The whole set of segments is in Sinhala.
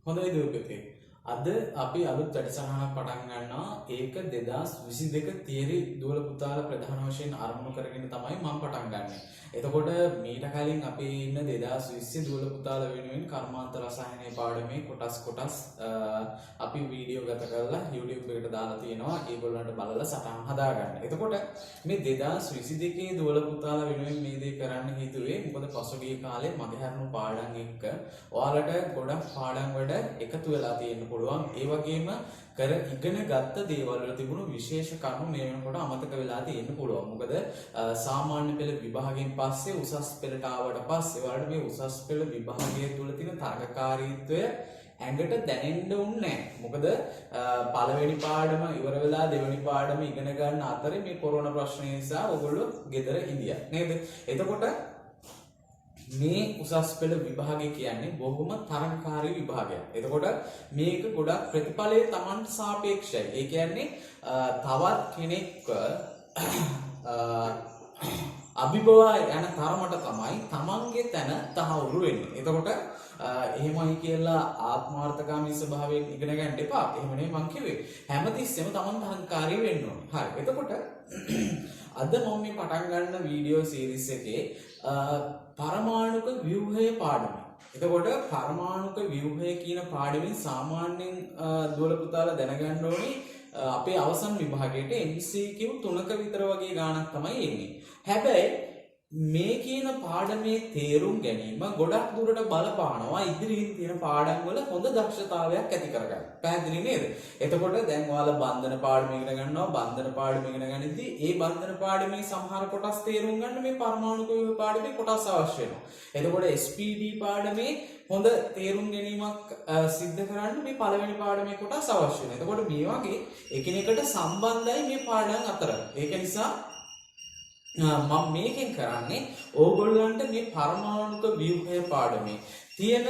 හොඳයි දුවපතේ. අද අපි අලුත් වැඩසටහනක් පටන් ගන්නවා. ඒක 2022 තියරි දුවල පුතාලා ප්‍රධාන වශයෙන් ආරම්භ කරගෙන තමයි මම පටන් ගන්නෙ. එතකොට මීට කලින් අපි ඉන්න 2020 දුවල පුතාලා වෙනුවෙන් කර්මාන්ත රසායනයේ පාඩමේ කොටස් අපි වීඩියෝ ගත කරලා YouTube එකට දාලා තියෙනවා. ඒගොල්ලන්ට බලලා සටහන් හදාගන්න. එතකොට මේ 2022 දුවල පුතාලා වෙනුවෙන් මේ දේ කරන්න හිතුවේ මොකද පසුගිය කාලේ මගහැරුණු පාඩම් එක්ක ඔයාලට ගොඩක් පාඩම් වල එකතු වෙලා තියෙන්න පුළුවන්. ඒ වගේම කර ඉගෙන ගත්ත දේවල් වල තිබුණු විශේෂ කරුණු මේ වෙනකොට අමතක වෙලා තියෙන්න පුළුවන්. මොකද සාමාන්‍ය පෙළ විභාගයෙන් පස්සේ උසස් පෙළට ආවට පස්සේ ඔයාලට මේ උසස් පෙළ විභාගය තුල තියෙන තරගකාරීත්වය ඇඟට දැනෙන්න උන්නේ නැහැ. මොකද පළවෙනි පාඩම ඉවර වෙලා දෙවෙනි පාඩම ඉගෙන ගන්න අතරේ මේ කොරෝනා ප්‍රශ්නය නිසා ඔයගොල්ලෝ ගෙදර ඉඳියා නේද? එතකොට මේ උසස් පෙළ විභාගය කියන්නේ බොහොම තරංකාරී විභාගයක්. එතකොට මේක ගොඩක් ප්‍රතිඵලයේ Tamanට සාපේක්ෂයි. ඒ කියන්නේ තවත් කෙනෙක්ව අභිබවා යන තරමට තමයි Tamanගේ තැන තහවුරු වෙන්නේ. එතකොට එහෙමයි කියලා ආත්මාර්ථකාමී ස්වභාවයෙන් ඉගෙන ගන්න එපා. එහෙම නෙමෙයි මං කිව්වේ. හැමතිස්සෙම Taman තරංකාරී වෙන්න ඕනේ. හරි. එතකොට අද මම මේ පටන් ගන්න වීඩියෝ සීරීස් එකේ පරමාණුක ව්‍යුහය පාඩම. එතකොට පරමාණුක ව්‍යුහය කියන පාඩමෙන් සාමාන්‍යයෙන් දුවල පුතාලා දැනගන්න ඕනේ අපේ අවසන් විභාගයට MCQ 3ක විතර වගේ ගාණක් තමයි එන්නේ. හැබැයි මේ කියන පාඩමේ තේරුම් ගැනීම ගොඩක් දුරට බලපානවා ඉදිරියෙන් තියෙන පාඩම් වල හොඳ දක්ෂතාවයක් ඇති කරගන්න. පැහැදිලි නේද? එතකොට දැන් ඔයාලා බන්ධන පාඩම ඉගෙන ගන්නවා. බන්ධන පාඩම ඉගෙන ගනිද්දී ඒ බන්ධන පාඩමේ සමහර කොටස් තේරුම් ගන්න මේ පරමාණුක ව්‍යුහ පාඩමේ කොටස් අවශ්‍ය වෙනවා. එතකොට SPD පාඩමේ හොඳ තේරුම් ගැනීමක් සිද්ධ කරන්න මේ පළවෙනි පාඩමේ කොටස් අවශ්‍ය වෙනවා. එතකොට මේ වගේ එකිනෙකට සම්බන්ධයි මේ පාඩම් අතර. ඒක නිසා මම මේකෙන් කරන්නේ ඕගොල්ලන්ට මේ පරමාණුක ව්‍යුහය පාඩමේ තියෙන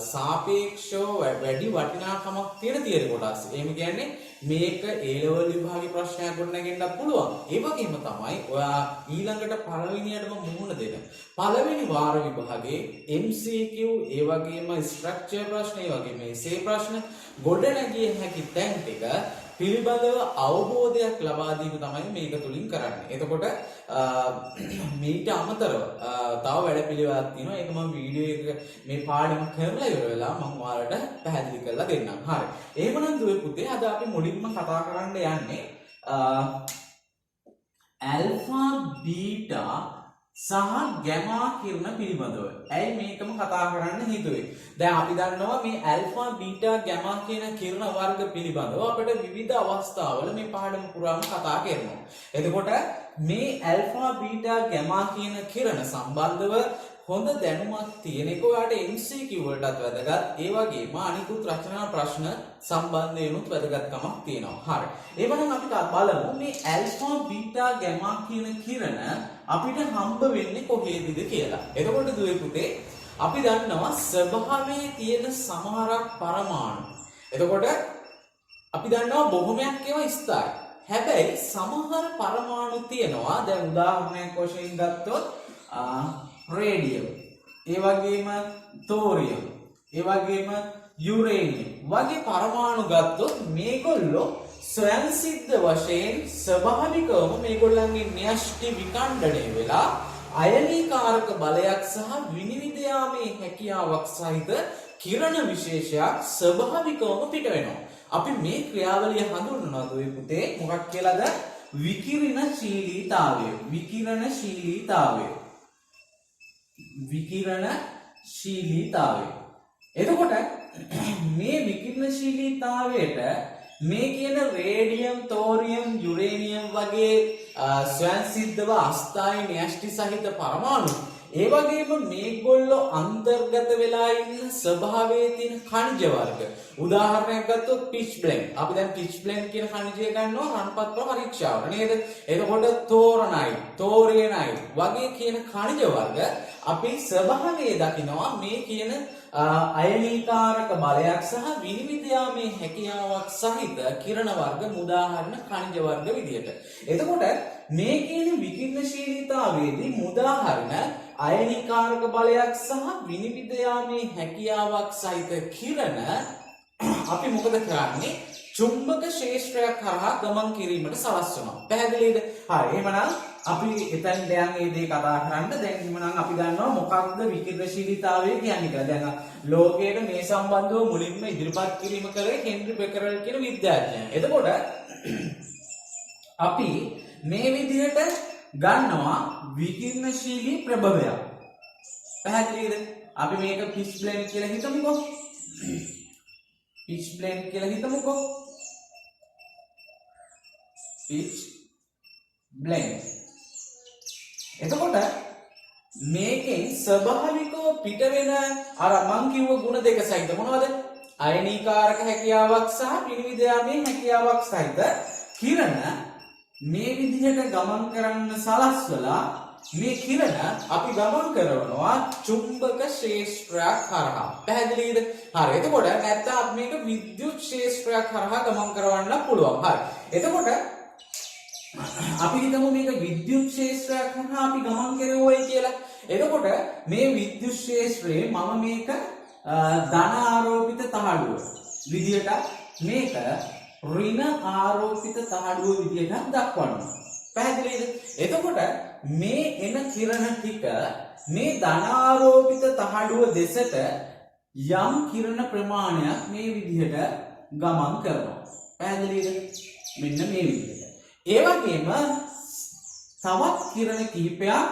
සාපේක්ෂව වැඩි වටිනාකමක් තියෙන තියරි කොටස්. එහෙම කියන්නේ මේක A level විභාගයේ ප්‍රශ්නයක් ගොඩනගෙන්නත් පුළුවන්. ඒ වගේම තමයි ඔයා ඊළඟට පළවෙනියටම මුහුණ දෙන පළවෙනි වාර විභාගයේ MCQ ඒ වගේම ස්ට්‍රක්චර් ප්‍රශ්න ඒ වගේම essay ප්‍රශ්න ගොඩනැගිය හැකි තැන් ටික පිළිබඳව අවබෝධයක් ලබා දීම තමයි මේක තුලින් කරන්නේ. එතකොට මේට අමතරව තව වැඩපිළිවෙලක් තියෙනවා. ඒක මම වීඩියෝ එක මේ පාඩම කරලා ඉවර වෙලා මම ඔයාලට පැහැදිලි කරලා දෙන්නම්. හරි. එහෙමනම් දුවේ පුතේ අද අපි මුලින්ම කතා කරන්න යන්නේ ඇල්ෆා බීටා සහ ගැමා කිරණ පිළිබඳව. ඇයි මේකම කතා කරන්න හිතුවේ? දැන් අපි දන්නවා මේ ඇල්ෆා බීටා ගැමා කියන කිරණ වර්ග පිළිබඳව අපිට විවිධ අවස්ථාවල මේ පාඩම පුරාම කතා කරනවා. එතකොට මේ ඇල්ෆා බීටා ගැමා කියන කිරණ සම්බන්ධව හොඳ දැනුමක් තියෙන එක ඔයාලට MCQ වලටත් වැදගත්. ඒ වගේම අනිකුත් රචනා ප්‍රශ්න සම්බන්ධයෙන්ුත් වැදගත්කමක් තියෙනවා. හරි. එවනම් අපි බලමු මේ ඇල්ෆා බීටා ගැමා කියන කිරණ අපිට හම්බ වෙන්නේ කොහේද කියලා. එතකොට දුවේ පුතේ අපි දන්නවා ස්වභාවයේ තියෙන සමහරක් පරමාණු. එතකොට අපි දන්නවා බොහොමයක් ඒවා ස්ථායි. හැබැයි සමහර පරමාණු තියෙනවා. දැන් උදාහරණයක් වශයෙන් ගත්තොත් රේඩියම්, ඒ වගේම තෝරියම්, ඒ වගේම යුරේනියම් වගේ පරමාණු ගත්තොත් මේගොල්ලෝ ස්වයන් සිද්ධ වශයෙන් ස්වභාවිකවම මේගොල්ලන්ගේ න්‍යෂ්ටි විකණ්ඩණය වෙලා අයනීකාරක බලයක් සහ විනිවිද යාමේ හැකියාවක් සහිත කිරණ විශේෂයක් ස්වභාවිකවම පිට වෙනවා. අපි මේ ක්‍රියාවලිය හඳුන්වනවා දුවේ පුතේ මොකක් කියලාද? විකිරණශීලීතාවය. විකිරණශීලීතාවය. විකිරණශීලීතාවය. එතකොට මේ විකිරණශීලීතාවයට මේ කියන රේඩියම්, තෝරියම්, යුරේනියම් වගේ ස්වයන් සිද්ධව අස්ථායි න්‍යෂ්ටි සහිත පරමාණු ඒ වගේම මේගොල්ලෝ අන්තර්ගත වෙලා ඉන්න ස්වභාවයේ තියෙන ඛනිජ වර්ග. උදාහරණයක් ගත්තොත් පිච් බ්ලෙන්ඩ්. අපි දැන් පිච් බ්ලෙන්ඩ් කියන ඛනිජය ගන්නවා රන්පත්‍ර පරීක්ෂාවට නේද? එතකොට තෝරනයිට්, තෝරියනයිට් වගේ කියන ඛනිජ වර්ග අපි ස්වභාවයේ දකිනවා මේ කියන අයනීකාරක බලයක් සහ විනිවිද යාමේ හැකියාවක් සහිත කිරණ වර්ග උදාහරණ ඛනිජ වර්ග විදියට. එතකොට මේ කියන විකිරණශීලීතාවයේදී උදාහරණ අයනිකාරක බලයක් සහ විනිවිද යාමේ හැකියාවක් සහිත කිරණ අපි මොකද කරන්නේ? චුම්බක ක්ෂේත්‍රයක් කරහා ගමන් කිරීමට සලස්වනවා. පැහැදිලිද? හරි. එහෙමනම් අපි එතන දැන් මේ දේ කතා කරන්න. දැන් එහෙමනම් අපි දන්නවා මොකක්ද විකිරණශීලීතාවය කියන්නේ කියලා. දැන් ලෝකයේ මේ සම්බන්ධව මුලින්ම ඉදිරිපත් කිරීම කළේ හෙන්රි බෙකරල් කියන විද්‍යාඥයා. එතකොට අපි මේ විදිහට ගන්නවා විකිරණශීලී ප්‍රභවයක්. පැහැදිලිද? අපි මේක පිච් බ්ලෙන්ඩ් කියලා හිතමුකෝ. පිච් බ්ලෙන්ඩ් කියලා හිතමුකෝ. Pitch blend. එතකොට මේකෙන් ස්වභාවිකව පිට වෙන අර මං කිව්ව ගුණ දෙක සහිත මොනවද? අයනීකාරක හැකියාවක් සහ විනිවිද යාමේ හැකියාවක් සහිත කිරණ මේ විදිහට ගමන් කරන්න සලස්වලා මේ කිරණ අපි ගමන් කරනවා චුම්බක ක්ෂේත්‍රයක් කරහා. පැහැදිලිද? හරි. එතකොට නැත්නම් අපි මේක විද්‍යුත් ක්ෂේත්‍රයක් කරහා ගමන් කරවන්න පුළුවන්. හරි. එතකොට අපි හිතමු මේක විද්‍යුත් ක්ෂේත්‍රයක් කරහා අපි ගමන් කරවුවයි කියලා. එතකොට මේ විද්‍යුත් ක්ෂේත්‍රයේ මම මේක ධන ආරෝපිත තහඩුව විදියට මේක ඍණ ආරෝපිත තහඩුව විදියට දක්වනවා. පැහැදිලිද? එතකොට මේ එන කිරණ ටික මේ ධන ආරෝපිත තහඩුව දෙසට යම් කිරණ ප්‍රමාණයක් මේ විදිහට ගමන් කරනවා. පැහැදිලිද? මෙන්න මේ විදිහට. ඒ වගේම තවත් කිරණ කිහිපයක්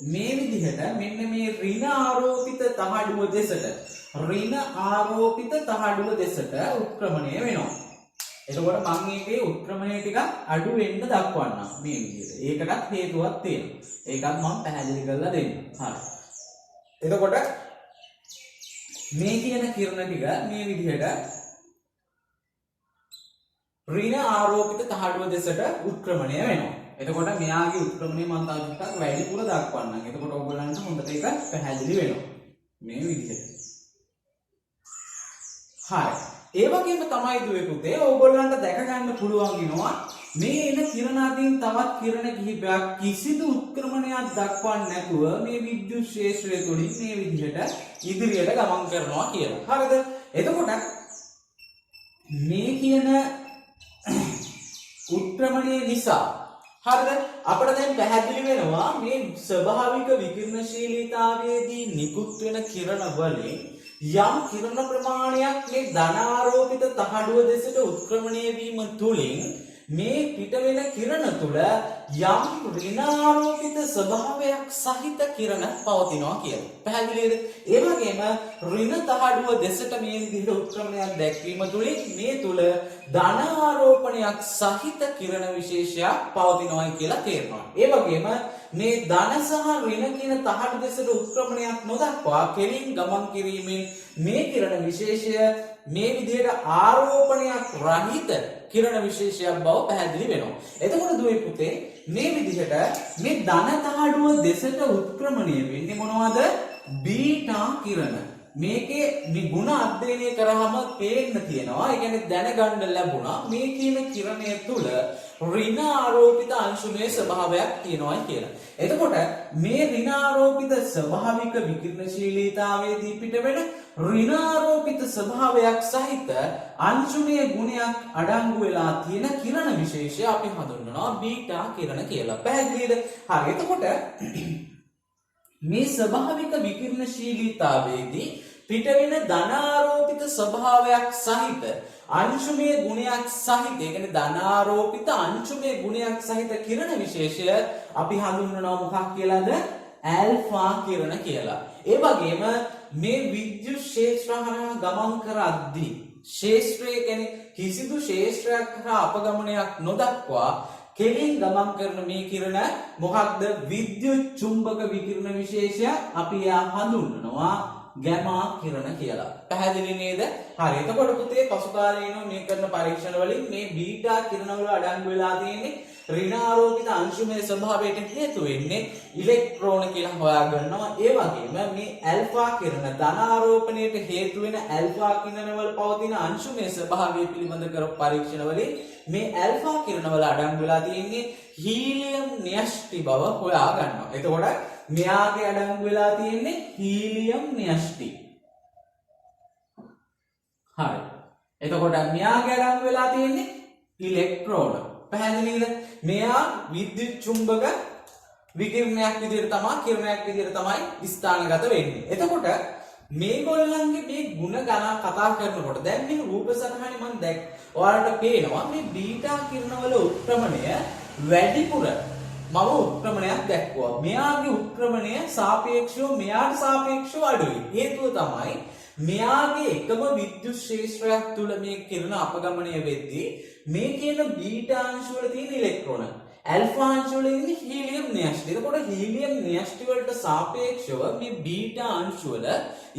මේ විදිහට මෙන්න මේ ඍණ ආරෝපිත තහඩුව දෙසට උත්ක්‍රමණය වෙනවා. එතකොට මම මේකේ උත්ක්‍රමණය ටික අඩු වෙන්න දක්වන්නම් මේ විදිහට. ඒකටත් හේතුවක් තියෙනවා. ඒකත් මම පැහැදිලි කරලා දෙන්නම්. හරි. එතකොට මේ කියන කිරණ ටික මේ විදිහට ඍණ ආරෝපිත තහඩුව දෙසට උත්ක්‍රමණය වෙනවා. එතකොට මෙයාගේ උත්ක්‍රමණය මම තව ටිකක් වැඩිපුර දක්වන්නම්. එතකොට ඔයගොල්ලන්ට හොඳට ඒක පැහැදිලි වෙනවා. මේ විදිහට. හරි. ඒ වගේම තමයි දුවේ පුතේ ඕගොල්ලන්ට දැක ගන්න පුළුවන් වෙනවා මේ එන කිරණ අතරින් තවත් කිරණ කිහිපයක් කිසිදු උත්ක්‍රමණයක් දක්වන්නේ නැතුව මේ විද්‍යුත් ක්ෂේත්‍රය තුලින් මේ විදිහට ඉදිරියට ගමන් කරනවා කියලා. හරිද? එතකොට මේ කියන උත්ක්‍රමණය නිසා හරිද අපිට දැන් පැහැදිලි වෙනවා මේ ස්වභාවික විකිරණශීලීතාවයේදී නිකුත් වෙන කිරණ වලින් යම් කිරණ ප්‍රමාණයක් මේ ධනාරෝපිත තහඩුව දෙසට උත්ක්‍රමණය වීම තුලින් මේ පිට වෙන කිරණ තුල යම් ඍණාරෝපිත ස්වභාවයක් සහිත කිරණ පවතිනවා කියලා. පැහැදිලිද? ඒ වගේම ඍණ තහඩුව දෙසට මේ විදිහට උත්ක්‍රමණයක් දැක්වීම තුලින් මේ තුල ධනාරෝපණයක් සහිත කිරණ විශේෂයක් පවතිනවායි කියලා තේරෙනවා. ඒ වගේම මේ ධන සහ ඍණ කියන තහඩු දෙසට උත්ක්‍රමණයක් නොදක්වා කෙලින් ගමන් කිරීමෙන් මේ කිරණ විශේෂය මේ විදිහට ආරෝපණයක් රහිත කිරණ විශේෂයක් බව පැහැදිලි වෙනවා. එතකොට දුවේ පුතේ මේ විදිහට මේ ධන තහඩුව දෙසට උත්ක්‍රමණය වෙන්නේ මොනවද? බීටා කිරණ. මේකේ මේ ಗುಣ අධ්‍යයනය කරාම පේන්න තියෙනවා. ඒ කියන්නේ දැනගන්න ලැබුණා මේ කියන කිරණය තුල ඍණ ආරෝපිත අංශුමය ස්වභාවයක් තියෙනවා කියලා. එතකොට මේ ඍණ ආරෝපිත ස්වභාවික විකිරණශීලීතාවයේදී පිට වෙන ඍණ ආරෝපිත ස්වභාවයක් සහිත අංශුමය ගුණයක් අඩංගු වෙලා තියෙන කිරණ විශේෂය අපි හඳුන්වනවා බීටා කිරණ කියලා. පැහැදිලිද? හරි. එතකොට මේ ස්වභාවික විකිරණශීලීතාවයේදී පිටවෙන ධනාරෝපිත ස්වභාවයක් සහිත අංශුමය ගුණයක් සහිත ඒ කියන්නේ ධනාරෝපිත අංශුමය ගුණයක් සහිත කිරණ විශේෂය අපි හඳුන්වනවා මොකක් කියලාද? ඇල්ෆා කිරණ කියලා. ඒ වගේම මේ විද්‍යුත් ක්ෂේත්‍ර හරහා ගමන් කරද්දී ක්ෂේත්‍රය කියන්නේ කිසිදු ක්ෂේත්‍රයක් හරහා අපගමනයක් නොදක්වා කෙලින් ගමන් කරන මේ කිරණ මොකක්ද? විද්‍යුත් චුම්බක විකිරණ විශේෂය අපි හඳුන්වනවා ගැමා කිරණ කියලා. පැහැදිලි නේද? හරි. එතකොට පුතේ පසු කාලේනෝ මේ කරන පරීක්ෂණ වලින් මේ බීටා කිරණ වල අඩංගු වෙලා තියෙන්නේ ඍණාරෝපිත අංශුමය ස්වභාවයට හේතු වෙන්නේ ඉලෙක්ට්‍රෝන කියලා හොයාගන්නවා. ඒ වගේම මේ ඇල්ෆා කිරණ ධනාරෝපණයට හේතු වෙන ඇල්ෆා කිරණ වල පවතින අංශුමය ස්වභාවය පිළිබඳ කරපු පරීක්ෂණ වලින් මේ ඇල්ෆා කිරණ වල අඩංගු වෙලා තියෙන්නේ හීලියම් න්‍යෂ්ටි බව හොයාගන්නවා. එතකොට මෙයාගේ අඩංගු වෙලා තියෙන්නේ හීලියම් න්‍යෂ්ටි. හරි. එතකොට මෙයාගේ අඩංගු වෙලා තියෙන්නේ ඉලෙක්ට්‍රෝන. පැහැදිලිද? මෙයා විද්‍යුත් චුම්බක විකිරණයක් විදිහට තමයි කිරණයක් විදිහට තමයි ස්ථානගත වෙන්නේ. එතකොට මේගොල්ලන්ගේ මේ ಗುಣ ගණන් කතා කරනකොට දැන් මේ රූප සටහනේ මම ඔයාලට පේනවා මේ බීටා කිරණවල උත්ක්‍රමණය වැඩිපුර මම උත්ක්‍රමණයක් දැක්වුවා. මෙයාගේ උත්ක්‍රමණය සාපේක්ෂව මෙයාට සාපේක්ෂව අඩුයි. හේතුව තමයි මෙයාගේ එකම විද්‍යුත් ක්ෂේත්‍රයක් තුල මේ කිරණ අපගමනය වෙද්දී මේ කියන බීටා අංශ වල තියෙන ඉලෙක්ට්‍රෝන ඇල්ෆා අංශ වල ඉන්නේ හීලියම් න්‍යෂ්ටි. එතකොට හීලියම් න්‍යෂ්ටි වලට සාපේක්ෂව මේ බීටා අංශ වල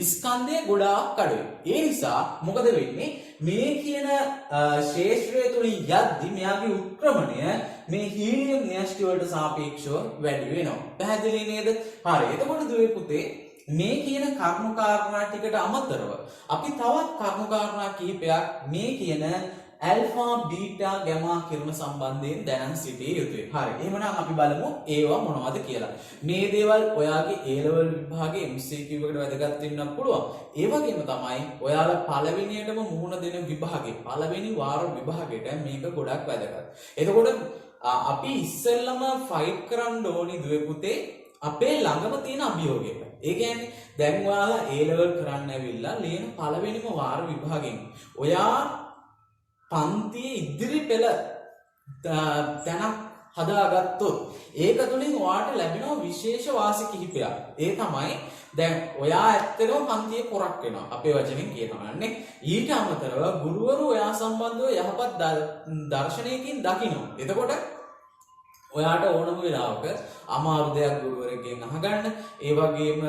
ස්කන්ධය ගොඩාක් අඩුයි. ඒ නිසා මොකද වෙන්නේ? මේ කියන ක්ෂේත්‍රය තුලින් යද්දි මෙයාගේ උත්ක්‍රමණය මේ හීලියම් න්‍යෂ්ටි වලට සාපේක්ෂව වැඩි වෙනවා. පැහැදිලි නේද? හරි. එතකොට දුවේ පුතේ මේ කියන කරුණු කාරණා ටිකට අමතරව අපි තවත් කරුණු කාරණා කිහිපයක් මේ කියන ඇල්ෆා බීටා ගැමා කිරණ සම්බන්ධයෙන් දැනන් සිටිය යුතුයි. හරි. එහෙනම් අපි බලමු ඒවා මොනවද කියලා. මේ දේවල් ඔයාගේ A level විභාගයේ MCQ එකට වැදගත් වෙන්න පුළුවන්. ඒ වගේම තමයි ඔයාලා පළවෙනියටම මුහුණ දෙන විභාගේ පළවෙනි වාර විභාගයට මේක ගොඩක් වැදගත්. එතකොට අපි ඉස්සෙල්ලම ෆයිට් කරන්න ඕනි දුවේ පුතේ අපේ ළඟම තියෙන අභියෝගයට. ඒ කියන්නේ දැන් ඔයාලා A level කරන්න ඇවිල්ලා ලියන පළවෙනිම වාර විභාගෙන් ඔයා පන්තියේ ඉදිරි පෙළ තැනක් හදාගත්තොත් ඒක තුලින් ඔයාට ලැබෙනවා විශේෂ වාසි කිහිපයක්. ඒ තමයි දැන් ඔයා ඇත්තටම පන්තියේ පොරක් වෙනවා. අපේ වචනෙන් කියනවා නේ. ඊට අමතරව ගුරුවරු ඔයා සම්බන්ධව යහපත් දර්ශනයකින් දකිනවා. එතකොට ඔයාට ඕනම වෙලාවක අමාරු දෙයක් ගුරුවරයෙක්ගෙන් අහගන්න. ඒ වගේම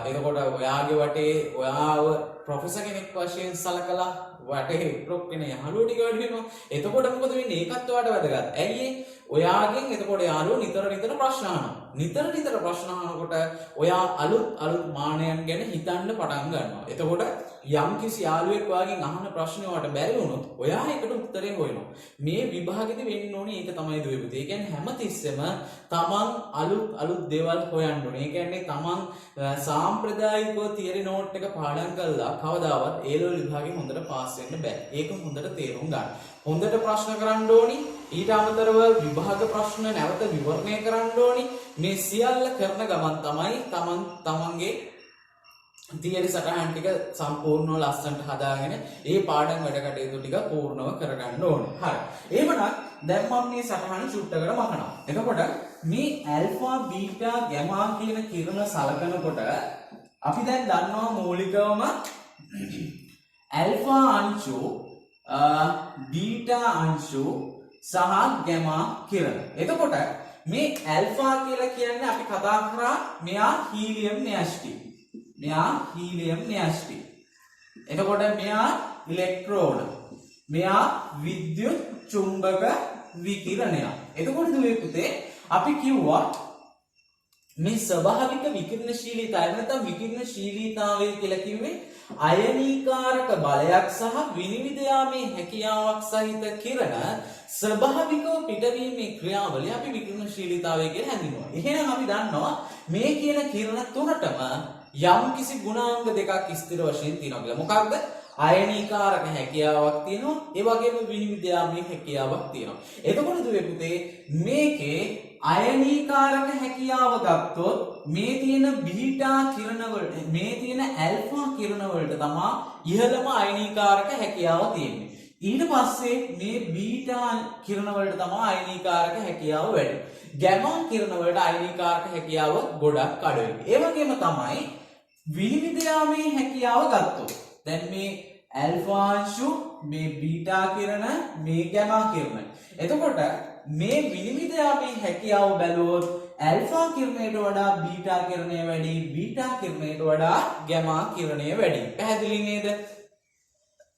එතකොට ඔයාගේ වටේ ඔයාව ප්‍රොෆෙසර් කෙනෙක් වශයෙන් සලකලා වටේ ප්‍රොෆ් කෙන යහළුවෝ ටික වැඩි වෙනවා. එතකොට මොකද වෙන්නේ? ඒකත් ඔයාට වැදගත්. ඇයි ඔයාගෙන් එතකොට යාළුවෝ නිතර ප්‍රශ්න අහනවා. නිතර ප්‍රශ්න අහනකොට ඔයා අලුත් මානයන් ගැන හිතන්න පටන් ගන්නවා. එතකොට යම් කිසි යාළුවෙක් ඔයාගෙන් අහන ප්‍රශ්නේ ඔයාට බැරි වුණොත් ඔයා ඒකට උත්තරේ හොයනවා. මේ විභාගෙදි වෙන්න ඕනේ ඒක තමයි දුවේ පුතේ. ඒ කියන්නේ හැමතිස්සෙම තමන් අලුත් දේවල් හොයන්න ඕනේ. ඒ කියන්නේ තමන් සාම්ප්‍රදායිකව තියරි නෝට් එක පාඩම් කළා කවදාවත් A level විභාගෙ හොඳට පාස් වෙන්න බෑ. ඒක හොඳට තේරුම් ගන්න. හොඳට ප්‍රශ්න කරන්න ඕනි. ඊට අමතරව විභාග ප්‍රශ්න නැවත විවරණය කරන්න ඕනි. මේ සියල්ල කරන ගමන් තමයි තමන්ගේ තියරි සටහන් ටික සම්පූර්ණව ලස්සනට හදාගෙන ඒ පාඩම් වැඩ කටයුතු ටික පූර්ණව කරගන්න ඕනේ. හරි. එහෙමනම් දැන් මම මේ සටහන චුට්ටකට මකනවා. එතකොට මේ ඇල්ෆා බීටා ගැමා කියන කිරණ සලකනකොට අපි දැන් දන්නවා මූලිකවම ඇල්ෆා අංශු බීටා අංශු සහ ගැමා කිරණ. එතකොට මේ ඇල්ෆා කියලා කියන්නේ අපි කතා කරා මෙයා හීලියම් න්‍යෂ්ටි. එතකොට මෙයා ඉලෙක්ට්‍රෝන. මෙයා විද්‍යුත් චුම්බක විකිරණයක්. එතකොට දුවේ පුතේ අපි කිව්වා මේ ස්වභාවික විකිරණශීලීතාවය නැත්නම් විකිරණශීලීතාවය කියලා කිව්වේ අයනීකාරක බලයක් සහ විනිවිද යාමේ හැකියාවක් සහිත කිරණ ස්වභාවිකව පිටවීමේ ක්‍රියාවලිය අපි විකිරණශීලීතාවය කියලා හැඳින්වනවා. එහෙනම් අපි දන්නවා මේ කියන කිරණ තුනටම යම් කිසි ගුණාංග දෙකක් ස්ථිර වශයෙන් තියෙනවා කියලා. මොකක්ද? අයනීකාරක හැකියාවක් තියෙනවා. ඒ වගේම විනිවිද යාමේ හැකියාවක් තියෙනවා. එතකොට දුවේ පුතේ මේකේ අයනීකාරක හැකියාව ගත්තොත් මේ තියෙන බීටා කිරණ වලට මේ තියෙන ඇල්ෆා කිරණ වලට තමයි ඉහළම අයනීකාරක හැකියාව තියෙන්නේ. ඊට පස්සේ මේ බීටා කිරණ වලට තමයි අයනීකාරක හැකියාව වැඩි. ගැමා කිරණ වලට අයනීකාරක හැකියාව ගොඩක් අඩුයි. ඒ වගේම තමයි විනිවිද යාමේ හැකියාව ගත්තොත් දැන් මේ ඇල්ෆා අංශු මේ බීටා කිරණ මේ ගැමා කිරණ. එතකොට මේ විනිවිද යාමේ හැකියාව බැලුවොත් ඇල්ෆා කිරණයට වඩා බීටා කිරණය වැඩි, බීටා කිරණයට වඩා ගැමා කිරණය වැඩි. පැහැදිලි නේද?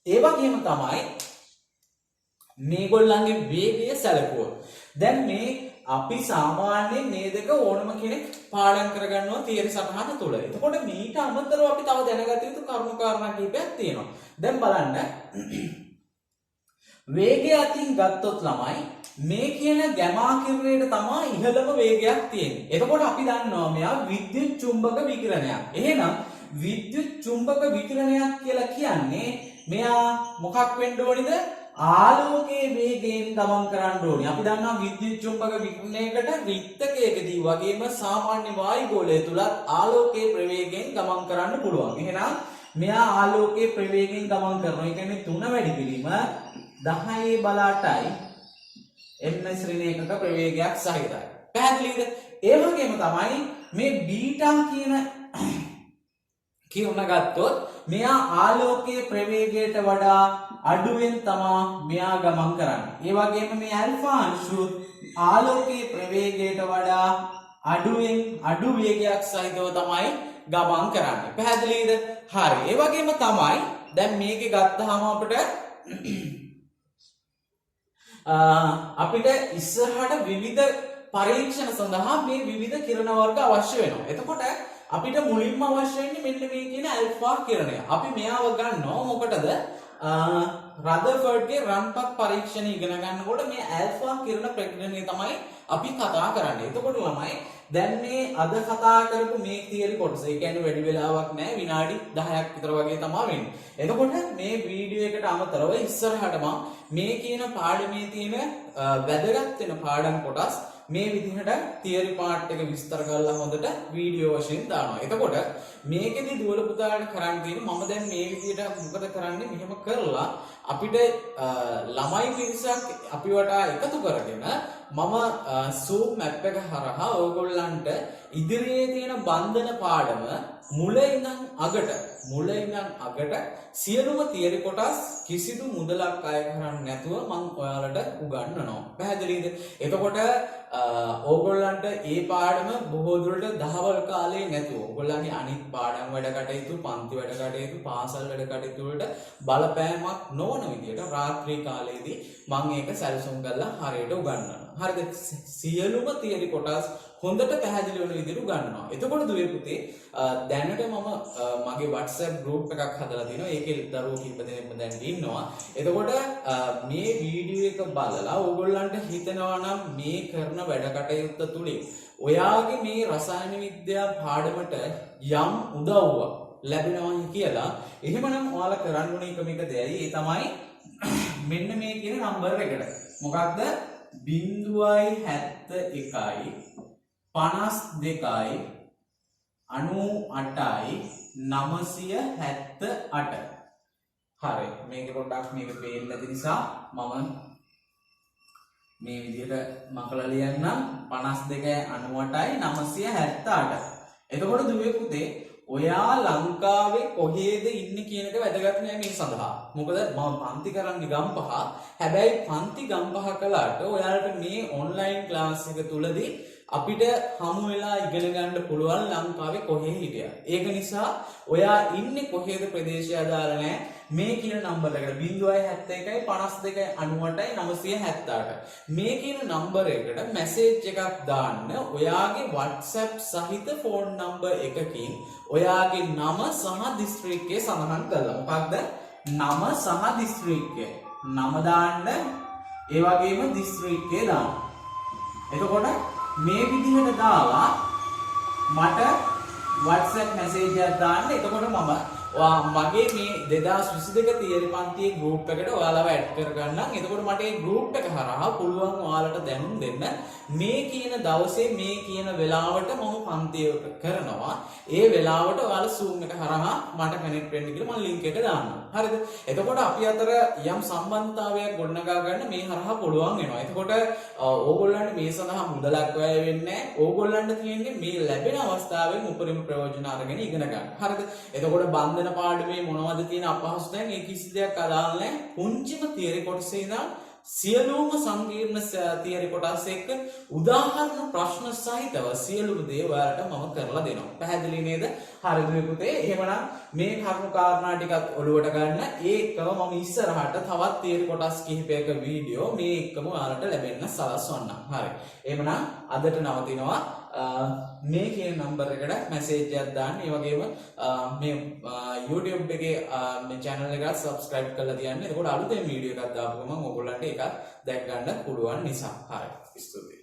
ඒ වගේම තමයි මේගොල්ලන්ගේ වේගය සැලකුවොත් දැන් මේ අපි සාමාන්‍යයෙන් මේ දෙක ඕනම කෙනෙක් පාඩම් කරගන්නවා තියරි සටහන තුල. එතකොට මේක අමතරව අපි තව දැනගත යුතු කරුණු කාරණා කිහිපයක් තියෙනවා. දැන් බලන්න වේගය අතින් ගත්තොත් ළමයි මේ කියන ගැමා කිරණයට තමයි ඉහළම වේගයක් තියෙන්නේ. එතකොට අපි දන්නවා මෙයා විද්‍යුත් චුම්බක විකිරණයක්. එහෙනම් විද්‍යුත් චුම්බක විකිරණයක් කියලා කියන්නේ මෙයා මොකක් වෙන්න ඕනිද? ආලෝකයේ වේගයෙන් ගමන් කරන්න ඕනේ. අපි දන්නවා විද්‍යුත් චුම්බක විකිරණයකට රික්තකයකදී වගේම සාමාන්‍ය වායු ගෝලය තුලත් ආලෝකයේ ප්‍රවේගයෙන් ගමන් කරන්න පුළුවන්. එහෙනම් මෙයා ආලෝකයේ ප්‍රවේගයෙන් ගමන් කරනවා. ඒ කියන්නේ 3 වැඩි පිළිම 10 බල 8යි ms ඍණ එකක ප්‍රවේගයක් සහිතයි. පැහැදිලිද? ඒ වගේම තමයි මේ බීටා කියන කිරුණ ගත්තොත් මෙයා ආලෝකයේ ප්‍රවේගයට වඩා අඩුවෙන් තමයි මෙයා ගමන් කරන්නේ. ඒ වගේම මේ ඇල්ෆා අංශු ආලෝකයේ ප්‍රවේගයට වඩා අඩු වේගයක් සහිතව තමයි ගමන් කරන්නේ. පැහැදිලිද? හරි. ඒ වගේම තමයි දැන් මේකේ ගත්තාම අපිට ඉස්සරහට විවිධ පරීක්ෂණ සඳහා මේ විවිධ කිරණ වර්ග අවශ්‍ය වෙනවා. එතකොට අපිට මුලින්ම අවශ්‍ය වෙන්නේ මෙන්න මේ කියන ඇල්ෆා කිරණය. අපි මෙයාව ගන්නවා මොකටද? රදර්ෆර්ඩ්ගේ රන්පත් පරීක්ෂණ ඉගෙන ගන්නකොට මේ ඇල්ෆා කිරණ ප්‍රකිරණය තමයි අපි කතා කරන්නේ. එතකොට ළමයි දැන් මේ අද කතා කරපු මේ තියරි කොටස, ඒ කියන්නේ වැඩි වෙලාවක් නැහැ, විනාඩි 10ක් විතර වගේ තමයි වෙන්නේ. එතකොට මේ වීඩියෝ එකට අමතරව ඉස්සරහටම මේ කියන පාඩමේ තියෙන වැදගත් වෙන පාඩම් කොටස් මේ විදිහට තියරි පාර්ට් එක විස්තර කරලා හොඳට වීඩියෝ වශයෙන් දානවා. එතකොට මේකෙදි දුවල පුතාලට කරන්න තියෙන්නේ මම දැන් මේ විදිහට මොකද කරන්නේ මෙහෙම කරලා අපිට ළමයි පිරිසක් අපි වටා එකතු කරගෙන මම Zoom map එක හරහා ඕගොල්ලන්ට ඉදිරියේ තියෙන බන්ධන පාඩම මුල ඉඳන් අගට සියලුම තියරි කොටස් කිසිදු මුදලක් අය කරන්නේ නැතුව මම ඔයාලට උගන්වනවා. පැහැදිලිද? එතකොට ඕගොල්ලන්ට මේ පාඩම බොහෝ දුරට දහවල් කාලේ නැතුව ඕගොල්ලන්ගේ අනිත් පාඩම් වැඩ කටයුතු, පන්ති වැඩ කටයුතු, පාසල් වැඩ කටයුතු වලට බලපෑමක් නොවන විදියට රාත්‍රී කාලයේදී මම ඒක සැලසුම් කරලා හරියට උගන්වනවා. හරිද? සියලුම තියරි කොටස් හොඳට පැහැදිලි වෙන විදිහට උගන්වනවා. එතකොට දුවේ පුතේ දැනට මම මගේ WhatsApp group එකක් හදලා තියෙනවා. ඒකේ දරුවෝ කිහිප දෙනෙක්ම දැන් ඉන්නවා. එතකොට මේ වීඩියෝ එක බලලා ඕගොල්ලන්ට හිතෙනවා නම් මේ කරන වැඩ කටයුත්ත තුලින් ඔයාගේ මේ රසායන විද්‍යා පාඩමට යම් උදව්වක් ලැබෙනවා කියලා, එහෙමනම් ඔයාලා කරන්න ඕනේ එකම එක දෙයයි. ඒ තමයි මෙන්න මේ කියන නම්බර් එකට. මොකක්ද? 0.71 52යි 98යි 978. හරි. මේක පොඩ්ඩක් මේක පේන්න නැති නිසා මම මේ විදිහට මකලා ලියන්නම්. 52යි 98යි 978. එතකොට දුවේ පුතේ ඔයා ලංකාවේ කොහේද ඉන්නේ කියන එක වැදගත් නෑ මේ සඳහා. මොකද මම පන්ති කරන්නේ ගම්පහ. හැබැයි පන්ති ගම්පහ කළාට ඔයාලට මේ ඔන්ලයින් ක්ලාස් එක තුලදී අපිට හමු වෙලා ඉගෙන ගන්න පුළුවන් ලංකාවේ කොහේ හිටියත්. ඒක නිසා ඔයා ඉන්නේ කොහේද ප්‍රදේශය අදාළ නැහැ. මේ කියන නම්බර් එකට 0.71යි 52යි 98යි 978. මේ කියන නම්බර් එකට මැසේජ් එකක් දාන්න. ඔයාගේ WhatsApp සහිත ෆෝන් නම්බර් එකකින් ඔයාගේ නම සහ දිස්ත්‍රික්කය සඳහන් කරලා. මොකක්ද? නම සහ දිස්ත්‍රික්කය. නම දාන්න, ඒ වගේම දිස්ත්‍රික්කය දාන්න. එතකොට මේ විදිහට දාලා මට WhatsApp මැසේජ් එකක් දාන්න. එතකොට මම මගේ මේ 2022 තියරි පන්තියේ group එකට ඔයාලව ඇඩ් කරගන්නම්. එතකොට මට මේ group එක හරහා පුළුවන් ඔයාලට දැනුම් දෙන්න මේ කියන දවසේ මේ කියන වෙලාවට මම පන්තිය කරනවා. ඒ වෙලාවට ඔයාලා Zoom එක හරහා මට කනෙක්ට් වෙන්න කියලා මම link එක දාන්නම්. හරිද? එතකොට අපි අතර යම් සම්බන්ධතාවයක් ගොඩනගා ගන්න මේ හරහා පුළුවන් වෙනවා. එතකොට ඕගොල්ලන්ට මේ සඳහා මුදලක් වැය වෙන්නේ නැහැ. ඕගොල්ලන්ට තියෙන්නේ මේ ලැබෙන අවස්ථාවෙන් උපරිම ප්‍රයෝජන අරගෙන ඉගෙන ගන්න. හරිද? එතකොට බන්ධන පාඩමේ මොනවද තියෙන අපහසුතාවයන් ඒ කිසි දෙයක් අදාළ නැහැ. පුංචිම තියරි කොටසේ ඉඳන් සියලුම සංකීර්ණ තියරි කොටස් එක්ක උදාහරණ ප්‍රශ්න සහිතව සියලුම දේ ඔයාලට මම කරලා දෙනවා. පැහැදිලි නේද? හරිද පුතේ? එහෙමනම් මේ කරුණු කාරණා ටිකත් ඔළුවට ගන්න. ඒකම මම ඉස්සරහට තවත් තියරි කොටස් කිහිපයක වීඩියෝ මේ එක්කම ඔයාලට ලැබෙන්න සලස්වන්නම්. හරි. එහෙමනම් අදට නවතිනවා. මේ කියන නම්බර් එකට මැසේජ් එකක් දාන්න. ඒ වගේම මේ YouTube එකේ මේ channel එක subscribe කරලා තියන්න. එතකොට අලුතෙන් වීඩියෝ එකක් දාපු ගමන් ඔයගොල්ලන්ට ඒක දැක් ගන්න පුළුවන් නිසා. හරි. ස්තුතියි.